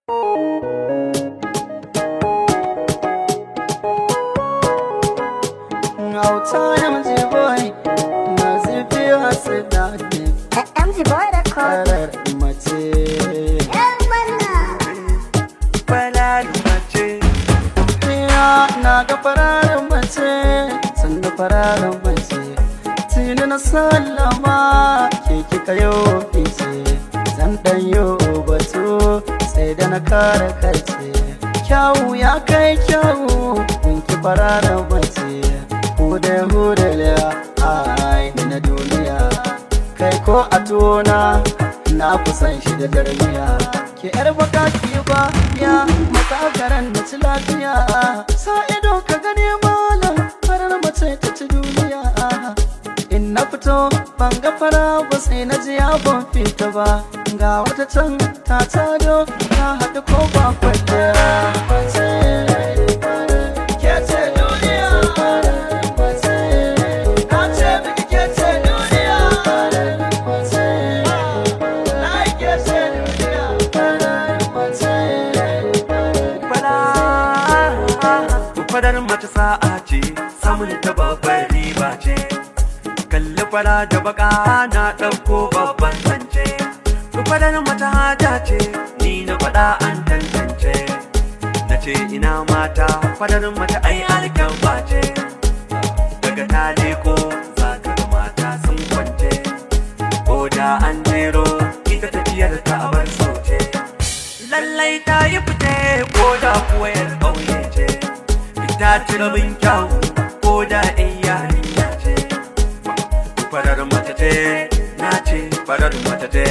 Auta MG boy, Nazigi asnanic. MG boy da code. Farar mace. Farar mace. Na ga farar mace, sanda farar mace. Tini na sallama, ke kika yo fice. Zan dan yo batu, sai da na kare kace. Kyawu ya kai kyawu, ki farar mace. Hude ai na duniya, kai ko a tona na kusan shi da darmiya. Ke yar baka ki ba ya mata garan na ci lafiya. Sa ido ka gane malam, farar mace ta ci duniya. In na fito ban ga fara ba sai na ji ya ban fita ba. Ga wata can ta tado ta haɗu ko ba kwata. Farar mace sa'a ce, samun ta babbar riba ce. Kalli fara da baka na ɗauko babban zance. Farar mace hada ce, ni na faɗa an tantance. Na ce ina mata, farar mace ai alkyabba ce. Daga ta leko za ka ga mata sun kwance. Ko da an jero, ita tafiyar ta abar sauce. Lallai ta yi fite, ko da kuwa yar ƙauye ce. Ta ci rabin kyau ko da ɗin yarinya ce. Farar mace ce, na ce farar mace ce.